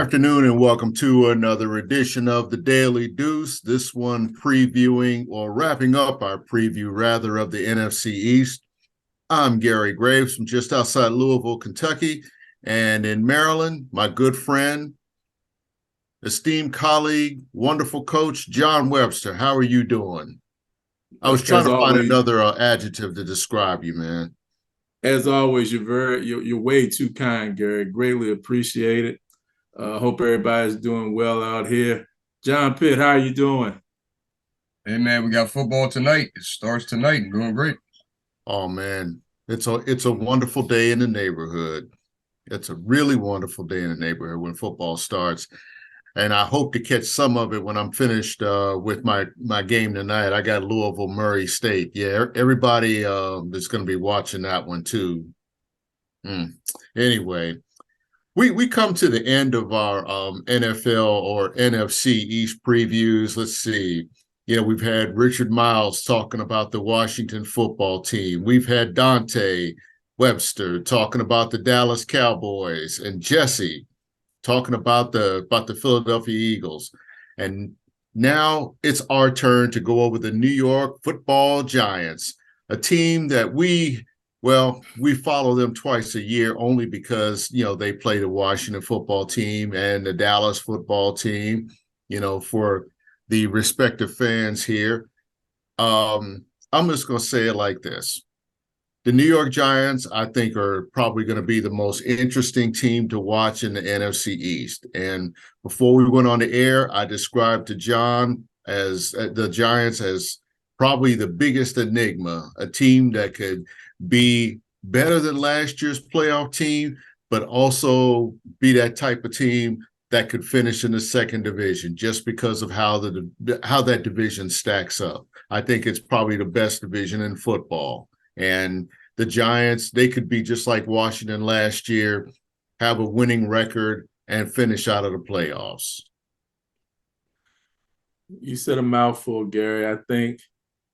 afternoon and welcome to another edition of the Daily Deuce. This one previewing or wrapping up our preview rather of the NFC East. I'm Gary Graves from just outside Louisville, Kentucky, and in Maryland, my good friend, esteemed colleague, wonderful coach, John Webster. How are you doing? I was trying As to find always, another adjective to describe you, man. as always, you're way too kind, Gary. Greatly appreciate it. Hope everybody's doing well out here. John Pitt, how are you doing? Hey man, we got football tonight. It starts tonight and doing great. Oh man, it's a wonderful day in the neighborhood. It's a really wonderful day in the neighborhood when football starts. And I hope to catch some of it when I'm finished with my game tonight. I got Louisville Murray State. Yeah, everybody is going to be watching that one too. Anyway, we come to the end of our NFL or NFC East previews. Let's see. We've had Richard Miles talking about the Washington football team. We've had Dante Webster talking about the Dallas Cowboys and Jesse talking about the Philadelphia Eagles. And now it's our turn to go over the New York Football Giants, a team that we follow them twice a year only because, they play the Washington football team and the Dallas football team, for the respective fans here. I'm just going to say it like this. The New York Giants, I think, are probably going to be the most interesting team to watch in the NFC East. And before we went on the air, I described to John as the Giants as probably the biggest enigma, a team that could be better than last year's playoff team, but also be that type of team that could finish in the second division just because of how that division stacks up. I think it's probably the best division in football. And the Giants, they could be just like Washington last year, have a winning record, and finish out of the playoffs. You said a mouthful, Gary. I think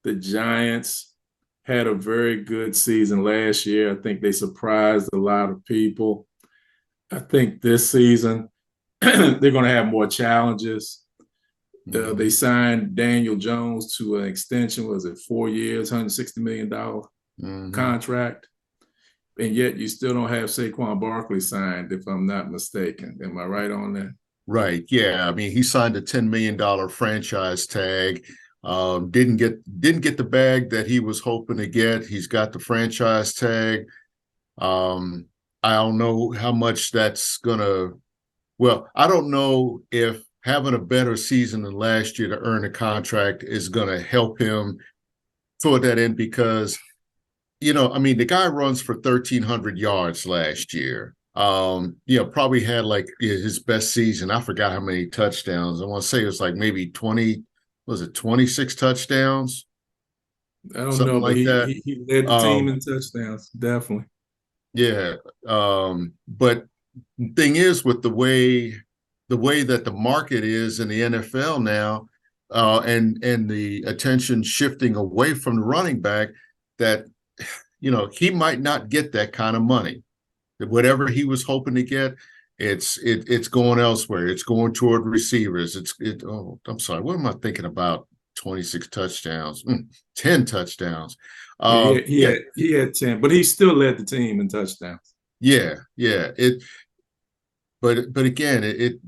the Giants had a very good season last year. I think they surprised a lot of people. I think this season they're going to have more challenges. They signed Daniel Jones to an extension, was it 4 years, $160 million contract, and yet you still don't have Saquon Barkley signed, if I'm not mistaken. Am I right on that? Right. Yeah. I mean, he signed a $10 million franchise tag. Didn't get the bag that he was hoping to get. He's got the franchise tag. I don't know how much that's gonna. Well, I don't know if having a better season than last year to earn a contract is going to help him throw that in because the guy runs for 1,300 yards last year. Probably had like his best season. I forgot how many touchdowns. I want to say it was like maybe 20, was it 26 touchdowns? I don't Something know, but like that. he led the team in touchdowns, definitely. Yeah. But the thing is with the way that the market is in the NFL now, and the attention shifting away from the running back, that he might not get that kind of money. Whatever he was hoping to get, it's going elsewhere. It's going toward receivers. I'm sorry. What am I thinking about? 26 touchdowns, 10 touchdowns. He had 10, but he still led the team in touchdowns. Yeah. But again,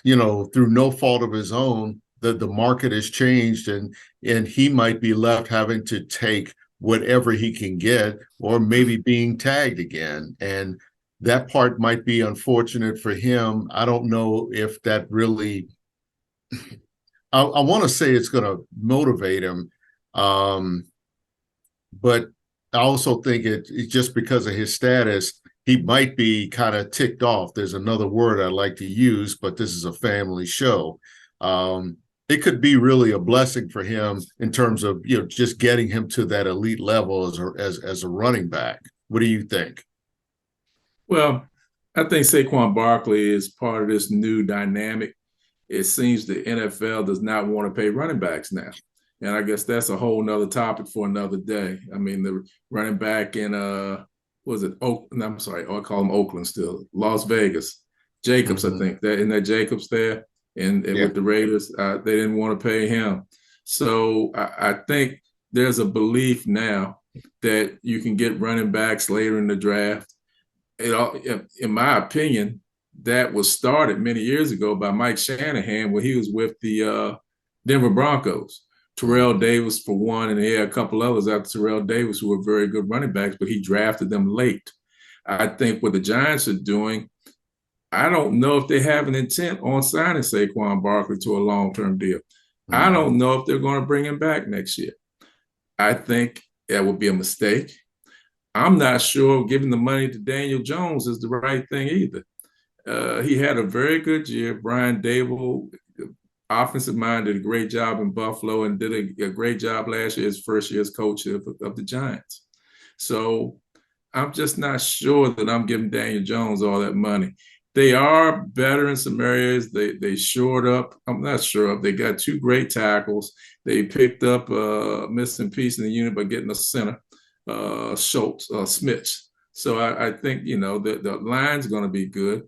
through no fault of his own, the market has changed, and he might be left having to take whatever he can get, or maybe being tagged again. And that part might be unfortunate for him. I don't know if that really, I want to say it's going to motivate him. But I also think it's just because of his status, he might be kind of ticked off. There's another word I like to use, but this is a family show. It could be really a blessing for him in terms of just getting him to that elite level as a running back. What do you think? Well, I think Saquon Barkley is part of this new dynamic. It seems the NFL does not want to pay running backs now. And I guess that's a whole nother topic for another day. I mean, the running back in was it Oakland? I'm sorry, I call him Oakland still, Las Vegas. Jacobs, I think that in that Jacobs there, and with the Raiders, they didn't want to pay him. So I think there's a belief now that you can get running backs later in the draft. In my opinion, that was started many years ago by Mike Shanahan when he was with the Denver Broncos. Terrell Davis for one, and he had a couple others after Terrell Davis who were very good running backs, but he drafted them late. I think what the Giants are doing, I don't know if they have an intent on signing Saquon Barkley to a long-term deal. I don't know if they're going to bring him back next year. I think that would be a mistake. I'm not sure giving the money to Daniel Jones is the right thing either. He had a very good year. Brian Dable, offensive mind, did a great job in Buffalo and did a great job last year, his first year as coach of the Giants. So I'm just not sure that I'm giving Daniel Jones all that money. They are better in some areas. They shored up. I'm not sure if they got two great tackles. They picked up a missing piece in the unit by getting a center, Smith. So I think, the line's going to be good.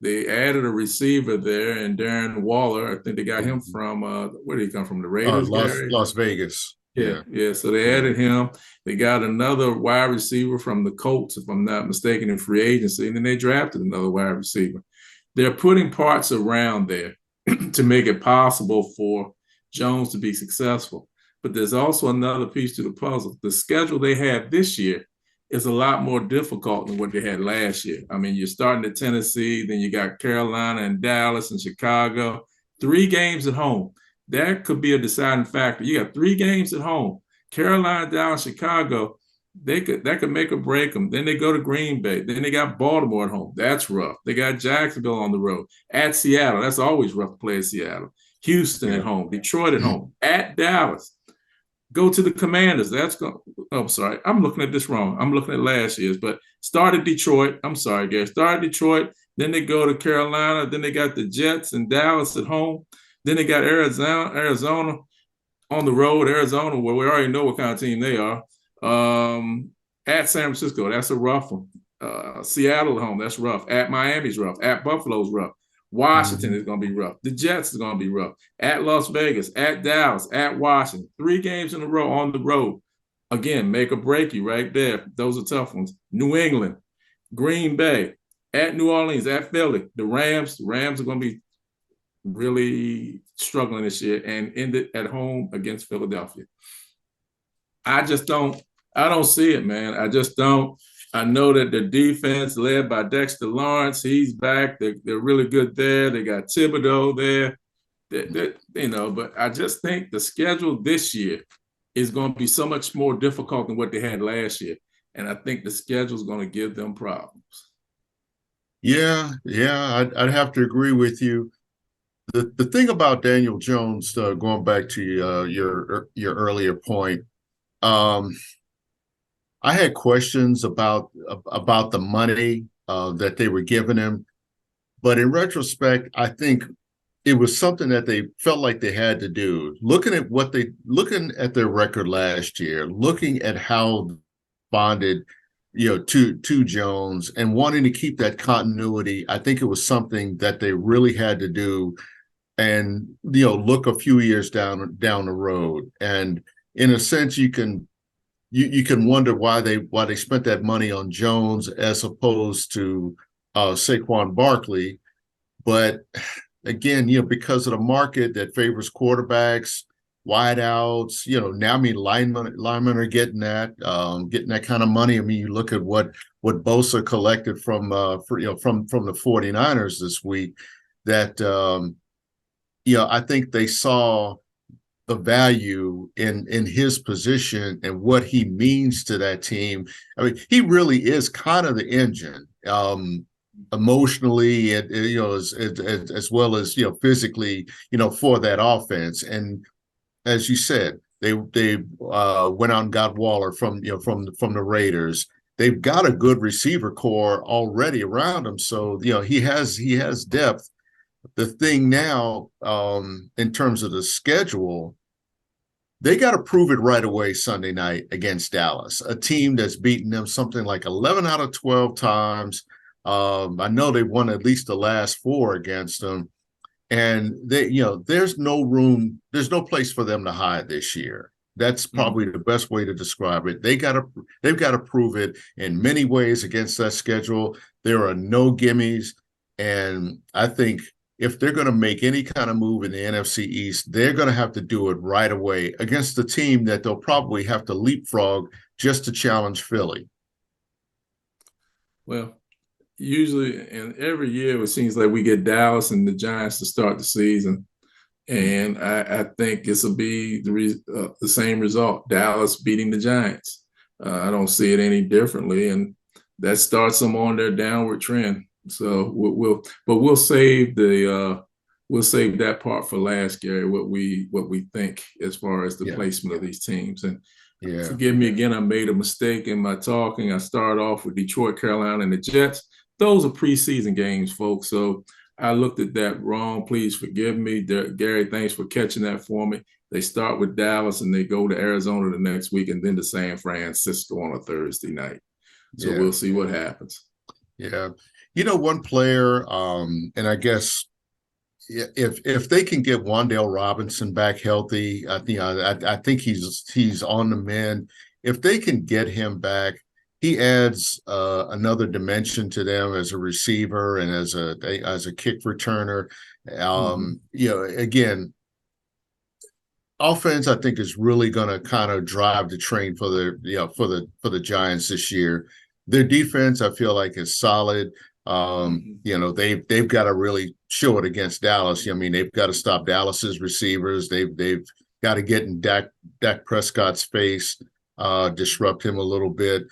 They added a receiver there, and Darren Waller. I think they got him from where did he come from? The Raiders, Las Vegas. Yeah. So they added him. They got another wide receiver from the Colts, if I'm not mistaken, in free agency, and then they drafted another wide receiver. They're putting parts around there to make it possible for Jones to be successful. But there's also another piece to the puzzle. The schedule they have this year is a lot more difficult than what they had last year. I mean, you're starting at Tennessee, then you got Carolina and Dallas and Chicago, 3 games at home. That could be a deciding factor. You got 3 games at home. Carolina, Dallas, Chicago, that could make or break them. Then they go to Green Bay. Then they got Baltimore at home. That's rough. They got Jacksonville on the road. At Seattle, that's always rough to play at Seattle. Houston at home. Detroit at home. At Dallas. Go to the Commanders. I'm sorry. I'm looking at this wrong. I'm looking at last year's, but start at Detroit. I'm sorry, Gary. Start at Detroit. Then they go to Carolina. Then they got the Jets and Dallas at home. Then they got Arizona on the road. Arizona, where we already know what kind of team they are. At San Francisco, that's a rough one. Seattle at home, that's rough. At Miami's rough. At Buffalo's rough. Washington is going to be rough. The Jets is going to be rough. At Las Vegas, at Dallas, at Washington. 3 games in a row on the road. Again, make or break you right there. Those are tough ones. New England, Green Bay, at New Orleans, at Philly. The Rams are going to be really struggling this year and ended at home against Philadelphia. I don't see it, man. I just don't. I know that the defense led by Dexter Lawrence, he's back. They're really good there. They got Thibodeau there. But I just think the schedule this year is going to be so much more difficult than what they had last year. And I think the schedule is going to give them problems. Yeah, I'd have to agree with you. The thing about Daniel Jones, going back to your earlier point, I had questions about the money that they were giving him, but in retrospect, I think it was something that they felt like they had to do. Looking at their record last year, looking at how bonded, to Jones and wanting to keep that continuity, I think it was something that they really had to do, and look a few years down the road. And in a sense, you can wonder why they spent that money on Jones as opposed to Saquon Barkley. But again, because of the market that favors quarterbacks, wideouts, now linemen are getting that kind of money. I mean, you look at what Bosa collected from the 49ers this week. That I think they saw the value in his position and what he means to that team. I mean, he really is kind of the engine, emotionally and as well as physically, for that offense. And as you said, they went out and got Waller from the Raiders. They've got a good receiver core already around him, so he has depth. The thing now, in terms of the schedule, they got to prove it right away Sunday night against Dallas, a team that's beaten them something like 11 out of 12 times, I know they won at least the last four against them, and there's no room, there's no place for them to hide this year. That's probably the best way to describe it. They've got to prove it in many ways against that schedule. There are no gimmies, and I think if they're going to make any kind of move in the NFC East, they're going to have to do it right away against the team that they'll probably have to leapfrog just to challenge Philly. Well, usually and every year it seems like we get Dallas and the Giants to start the season. And I think this will be the same result, Dallas beating the Giants. I don't see it any differently. And that starts them on their downward trend. So we'll save that part for last, Gary, what we think as far as the placement of these teams. And forgive me again, I made a mistake in my talking. I started off with Detroit, Carolina, and the Jets. Those are preseason games, folks. So I looked at that wrong. Please forgive me. Gary, thanks for catching that for me. They start with Dallas and they go to Arizona the next week and then to San Francisco on a Thursday night. So we'll see what happens. Yeah. One player, and I guess if they can get Wan'Dale Robinson back healthy, I think he's on the mend. If they can get him back, he adds another dimension to them as a receiver and as a kick returner. Again, offense I think is really going to kind of drive the train for the Giants this year. Their defense I feel like is solid. They've got to really show it against Dallas. I mean, they've got to stop Dallas's receivers. They've got to get in Dak Prescott's face, disrupt him a little bit.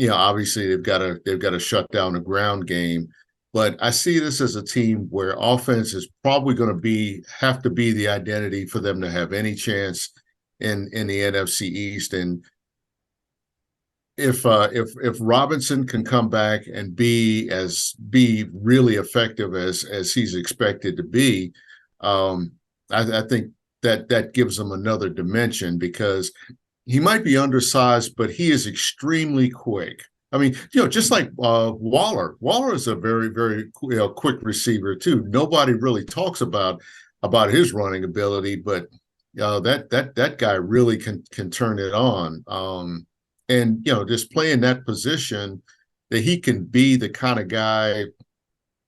Obviously they've got to shut down the ground game. But I see this as a team where offense is probably going to have to be the identity for them to have any chance in the NFC East. And if Robinson can come back and be really effective as he's expected to be, I think that gives them another dimension because he might be undersized, but he is extremely quick. I mean, just like Waller. Waller is a very, very quick receiver too. Nobody really talks about his running ability, but that guy really can turn it on. And just playing that position, that he can be the kind of guy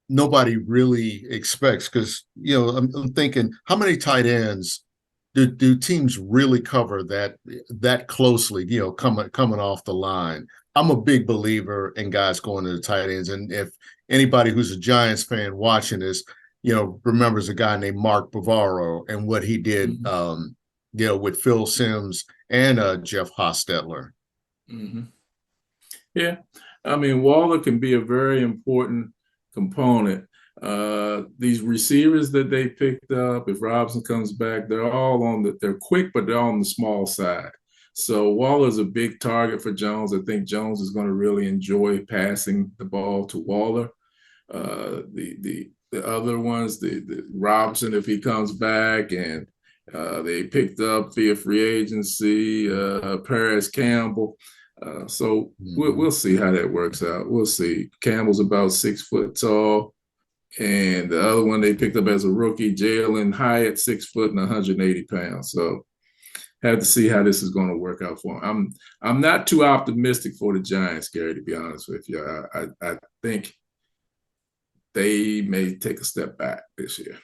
nobody really expects. Because I'm thinking, how many tight ends do teams really cover that closely? Coming off the line. I'm a big believer in guys going to the tight ends, and if anybody who's a Giants fan watching this, remembers a guy named Mark Bavaro and what he did, with Phil Simms and Jeff Hostetler. Mm-hmm. Yeah, I mean, Waller can be a very important component. These receivers that they picked up, if Robinson comes back, they're quick, but they're on the small side. So Waller's a big target for Jones. I think Jones is going to really enjoy passing the ball to Waller. The other ones, the Robinson, if he comes back, and they picked up via free agency, Paris Campbell. So we'll see how that works out. We'll see. Campbell's about 6 foot tall. And the other one they picked up as a rookie, Jalen Hyatt, 6 foot and 180 pounds. So have to see how this is going to work out for him. I'm not too optimistic for the Giants, Gary, to be honest with you. I think they may take a step back this year.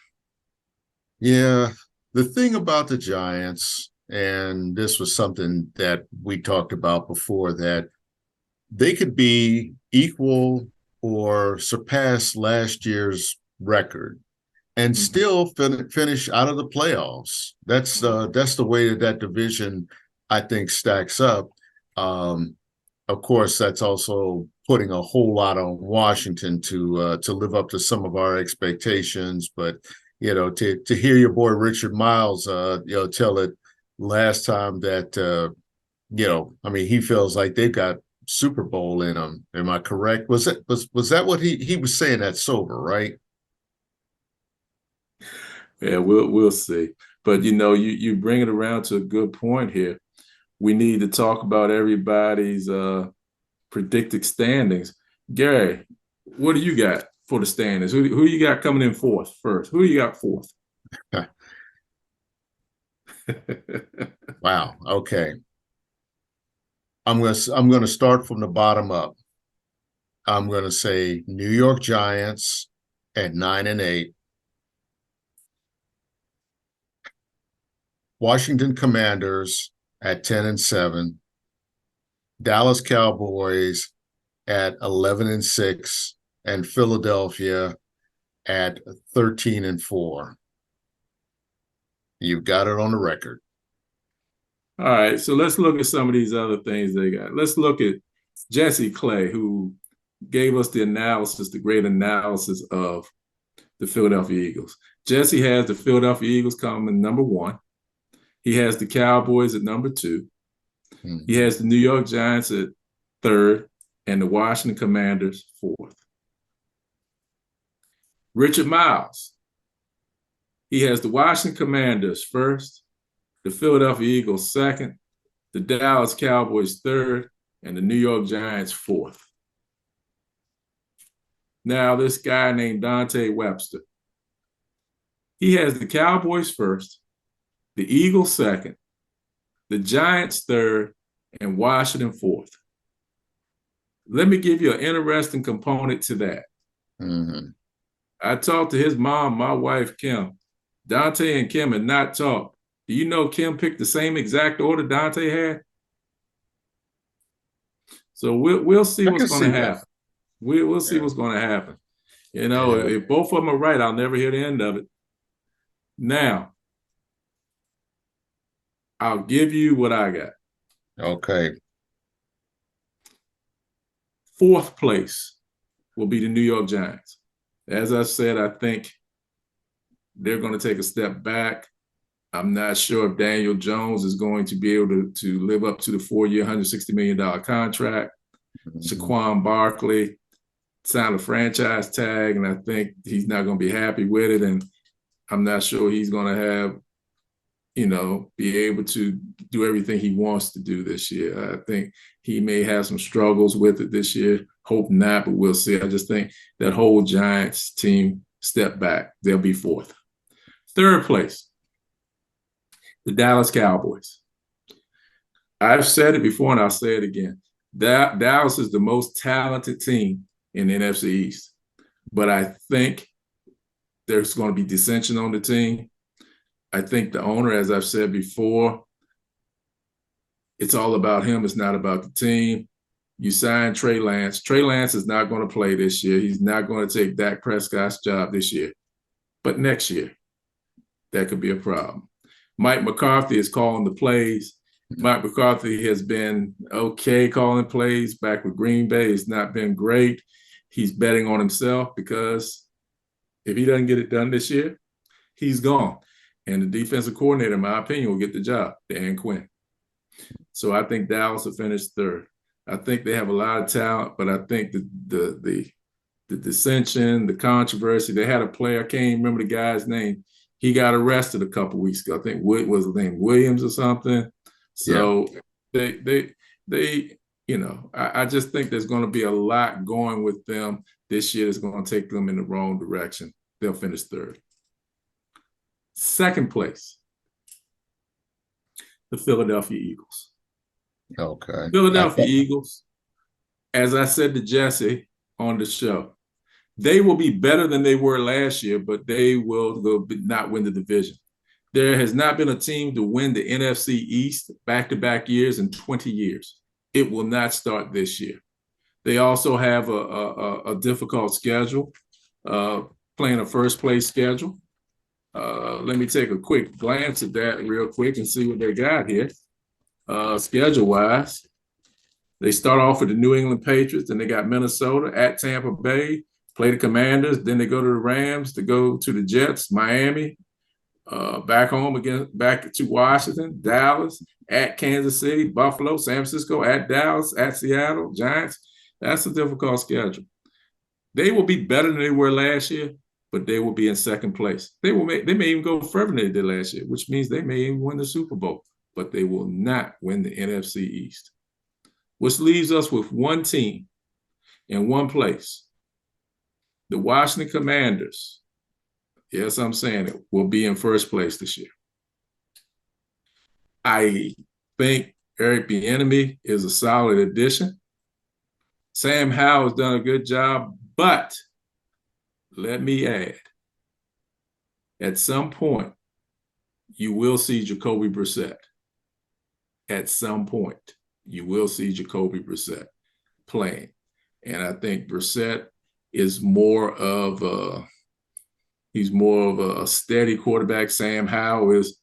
Yeah. The thing about the Giants, and this was something that we talked about before, that they could be equal or surpass last year's record and still finish out of the playoffs. That's the way that division, I think, stacks up. Of course, that's also putting a whole lot on Washington to live up to some of our expectations. But to hear your boy Richard Miles, tell it last time that I mean, he feels like they've got Super Bowl in them. Am I correct? Was that what he was saying at sober, right? Yeah, we'll see. But you bring it around to a good point here. We need to talk about everybody's predicted standings. Gary, What do you got for the standings? Who you got coming in fourth first? Who you got fourth? Wow. Okay. I'm gonna start from the bottom up. I'm gonna say New York Giants at 9-8. Washington Commanders at 10-7. Dallas Cowboys at 11-6, and Philadelphia at 13-4. You've got it on the record. All right, so let's look at some of these other things they got. Let's look at Jesse Clay, who gave us the analysis, the great analysis of the Philadelphia Eagles. Jesse has the Philadelphia Eagles coming number 1. He has the Cowboys at number 2. Mm-hmm. He has the New York Giants at 3rd and the Washington Commanders 4th. Richard Miles, he has the Washington Commanders 1st, the Philadelphia Eagles 2nd, the Dallas Cowboys 3rd, and the New York Giants 4th. Now, this guy named Dante Webster, he has the Cowboys 1st, the Eagles 2nd, the Giants 3rd, and Washington 4th. Let me give you an interesting component to that. Mm-hmm. I talked to his mom, my wife, Kim. Dante and Kim had not talked. Do you know Kim picked the same exact order Dante had? So we'll see what's going to happen. We'll see what's going to happen. You know, if both of them are right, I'll never hear the end of it. Now, I'll give you what I got. Okay. 4th place will be the New York Giants. As I said, I think they're going to take a step back. I'm not sure if Daniel Jones is going to be able to live up to the 4-year, $160 million contract. Mm-hmm. Saquon Barkley signed a franchise tag, and I think he's not going to be happy with it. And I'm not sure he's going to have, be able to do everything he wants to do this year. I think he may have some struggles with it this year. Hope not, but we'll see. I just think that whole Giants team step back. They'll be 4th. 3rd place, the Dallas Cowboys. I've said it before and I'll say it again. Dallas is the most talented team in the NFC East. But I think there's going to be dissension on the team. I think the owner, as I've said before, it's all about him. It's not about the team. You sign Trey Lance. Trey Lance is not going to play this year. He's not going to take Dak Prescott's job this year. But next year, that could be a problem. Mike McCarthy is calling the plays. Mike McCarthy has been okay calling plays back with Green Bay. It's not been great. He's betting on himself because if he doesn't get it done this year, he's gone. And the defensive coordinator, in my opinion, will get the job, Dan Quinn. So I think Dallas will finish 3rd. I think they have a lot of talent, but I think the dissension, the controversy, they had a player, I can't even remember the guy's name. He got arrested a couple weeks ago. I think was his name Williams or something. So they I just think there's going to be a lot going with them this year that's going to take them in the wrong direction. They'll finish 3rd. 2nd place, the Philadelphia Eagles. Okay. Philadelphia Eagles, as I said to Jesse on the show, they will be better than they were last year, but they will not win the division. There has not been a team to win the NFC East back-to-back years in 20 years. It will not start this year. They also have a difficult schedule, playing a first-place schedule. Let me take a quick glance at that real quick and see what they got here. Schedule-wise, they start off with the New England Patriots, then they got Minnesota at Tampa Bay, play the Commanders, then they go to the Rams, to go to the Jets, Miami, back home again, back to Washington, Dallas, at Kansas City, Buffalo, San Francisco, at Dallas, at Seattle, Giants. That's a difficult schedule. They will be better than they were last year, but they will be in 2nd place. They may even go further than they did last year, which means they may even win the Super Bowl, but they will not win the NFC East, which leaves us with one team in one place, The Washington Commanders, yes, I'm saying it, will be in first place this year. I think Eric Bieniemy is a solid addition. Sam Howell has done a good job, but let me add, at some point, you will see Jacoby Brissett. At some point, you will see Jacoby Brissett playing. And I think Brissett is more of a steady quarterback. Sam Howell is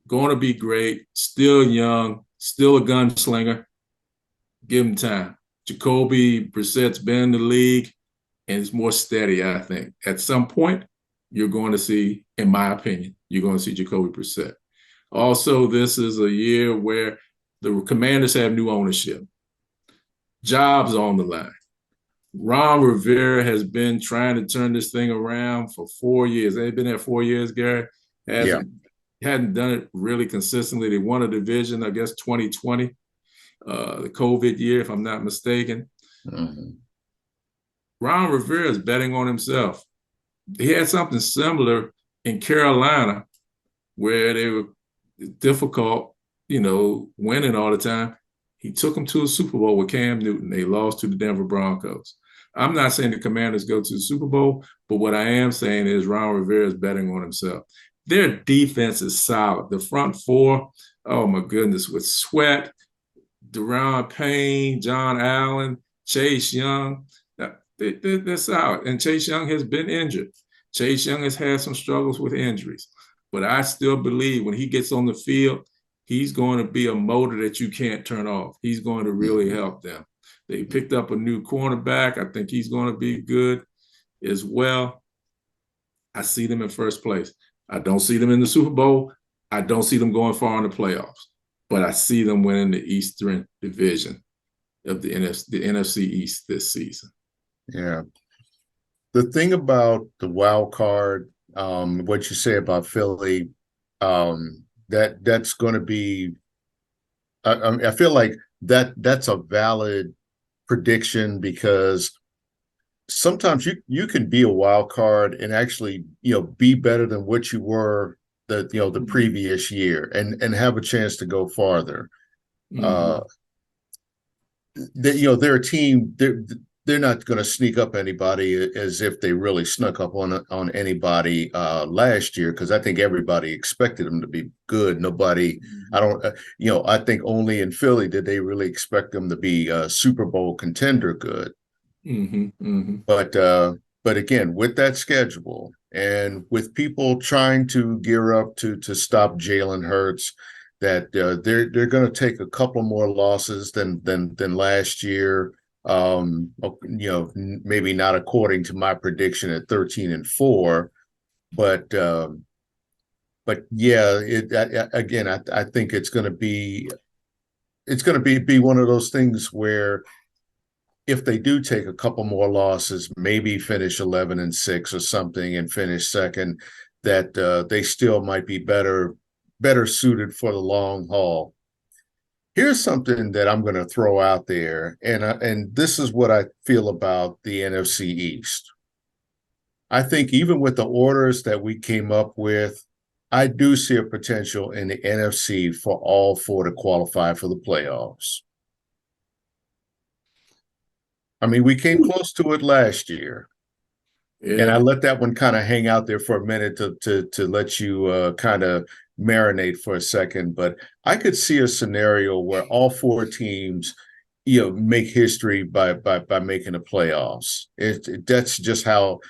going to be great, still young, still a gunslinger. Give him time. Jacoby Brissett's been in the league and is more steady, I think. At some point, you're going to see, in my opinion, you're going to see Jacoby Brissett. Also, this is a year where the Commanders have new ownership. Jobs on the line. Ron Rivera has been trying to turn this thing around for 4 years. They've been there 4 years, Gary. Hadn't done it really consistently. They won a division, I guess, 2020, the COVID year, if I'm not mistaken. Mm-hmm. Ron Rivera is betting on himself. He had something similar in Carolina where they were difficult, winning all the time. He took them to a Super Bowl with Cam Newton. They lost to the Denver Broncos. I'm not saying the Commanders go to the Super Bowl, but what I am saying is Ron Rivera is betting on himself. Their defense is solid. The front four, oh my goodness, with Sweat, Deron Payne, John Allen, Chase Young, they're solid. And Chase Young has been injured. Chase Young has had some struggles with injuries. But I still believe when he gets on the field, he's going to be a motor that you can't turn off. He's going to really help them. They picked up a new cornerback. I think he's going to be good as well. I see them in first place. I don't see them in the Super Bowl. I don't see them going far in the playoffs. But I see them winning the Eastern Division of the NFC East this season. Yeah. The thing about the wild card, what you say about Philly, that's going to be. I feel like that's a valid prediction because sometimes you can be a wild card and actually be better than what you were the previous year and have a chance to go farther. Mm-hmm. They're a team. They're not going to sneak up anybody as if they really snuck up on anybody last year, because I think everybody expected them to be good. Nobody, I think only in Philly did they really expect them to be a Super Bowl contender good. Mm-hmm. Mm-hmm. But again, with that schedule and with people trying to gear up to stop Jalen Hurts, that they're going to take a couple more losses than last year. Maybe not according to my prediction at 13-4, but yeah, I think it's going to be one of those things where if they do take a couple more losses, maybe finish 11-6 or something and finish second, that they still might be better suited for the long haul. Here's something that I'm going to throw out there, and this is what I feel about the NFC East. I think even with the orders that we came up with, I do see a potential in the NFC for all four to qualify for the playoffs. I mean, we came close to it last year. Yeah. And I let that one kind of hang out there for a minute to let you kind of marinate for a second. But I could see a scenario where all four teams, make history by making the playoffs. That's just how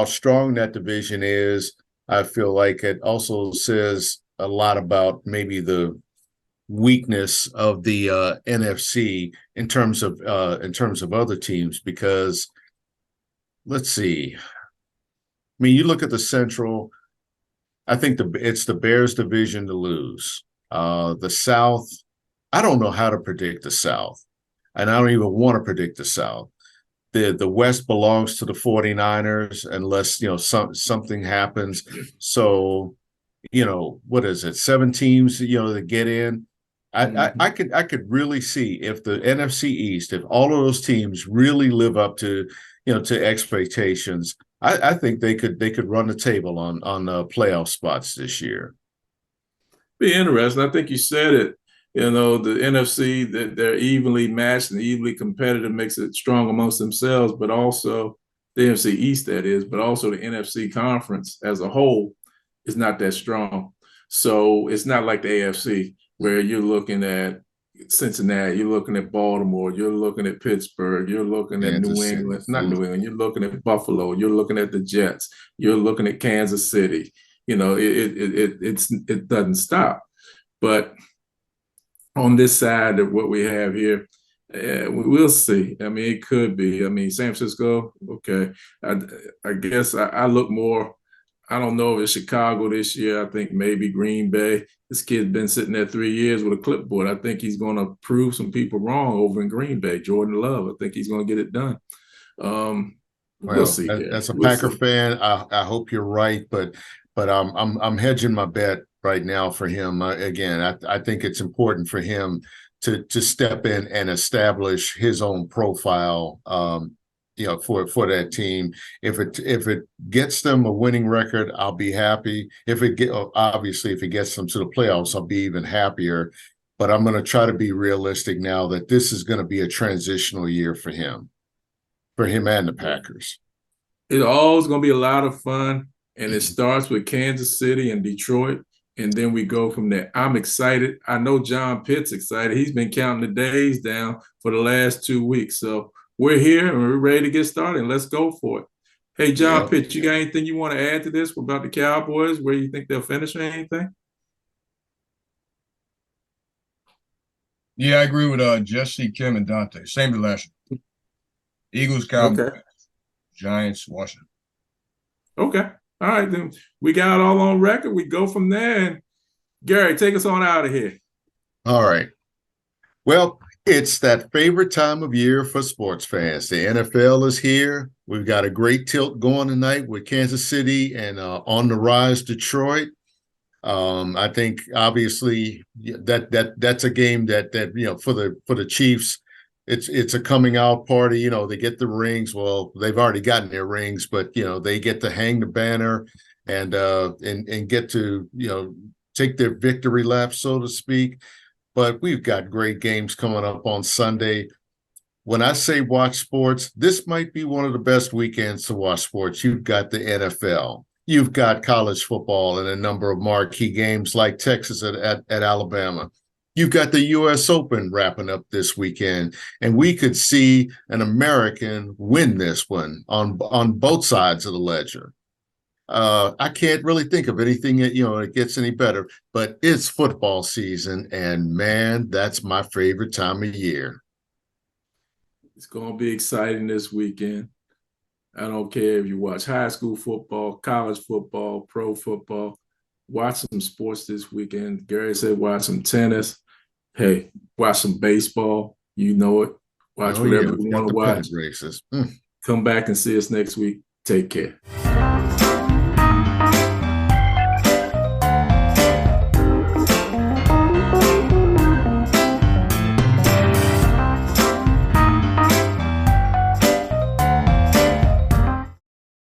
strong that division is. I feel like it also says a lot about maybe the weakness of the NFC in terms of other teams, because let's see. I mean, you look at the Central, I think it's the Bears division to lose. The South, I don't know how to predict the South, and I don't even want to predict the South. The West belongs to the 49ers unless, something happens. So, what is it? 7 teams, that get in. I could really see if the NFC East, if all of those teams really live up to, to expectations, I think they could run the table on playoff spots this year. Be interesting. I think you said it. You know, the NFC, that they're evenly matched and evenly competitive makes it strong amongst themselves, but also the NFC East, that is, but also the NFC conference as a whole is not that strong. So it's not like the AFC where you're looking at Cincinnati, you're looking at Baltimore, you're looking at Pittsburgh, you're looking at New Kansas City. England, not New England, you're looking at Buffalo, you're looking at the Jets, you're looking at Kansas City. You know, it doesn't stop. But on this side of what we have here, we'll see. I mean, it could be. I mean, San Francisco, okay. I guess I look more. I don't know if it's Chicago this year. I think maybe Green Bay. This kid's been sitting there 3 years with a clipboard. I think he's going to prove some people wrong over in Green Bay. Jordan Love. I think he's going to get it done. We'll see. As a Packer fan, I hope you're right, but I'm hedging my bet right now for him. Again, I think it's important for him to step in and establish his own profile. For that team. If it gets them a winning record, I'll be happy. If it gets them to the playoffs, I'll be even happier. But I'm going to try to be realistic now that this is going to be a transitional year for him and the Packers. It's always going to be a lot of fun, and it starts with Kansas City and Detroit, and then we go from there. I'm excited. I know John Pitt's excited. He's been counting the days down for the last 2 weeks, so we're here and we're ready to get started. Let's go for it. Hey, John Pitt, you got anything you want to add to this about the Cowboys, where you think they'll finish or anything? Yeah, I agree with Jesse, Kim, and Dante. Same as last year. Eagles, Cowboys, Giants, Washington. Okay. All right, then we got it all on record. We go from there. And Gary, take us on out of here. All right. Well, it's that favorite time of year for sports fans. The NFL is here. We've got a great tilt going tonight with Kansas City and on the rise Detroit. I think obviously that's a game that for the Chiefs, it's a coming out party. They get the rings. Well, they've already gotten their rings, but they get to hang the banner and get to take their victory lap, so to speak. But we've got great games coming up on Sunday. When I say watch sports, this might be one of the best weekends to watch sports. You've got the NFL. You've got college football and a number of marquee games like Texas at Alabama. You've got the U.S. Open wrapping up this weekend. And we could see an American win this one on both sides of the ledger. I can't really think of anything that gets any better, but it's football season, and man, that's my favorite time of year. It's going to be exciting this weekend. I don't care if you watch high school football, college football, pro football. Watch some sports this weekend. Gary said watch some tennis. Hey, watch some baseball. You know it. Watch whatever you want to watch. Races. Come back and see us next week. Take care.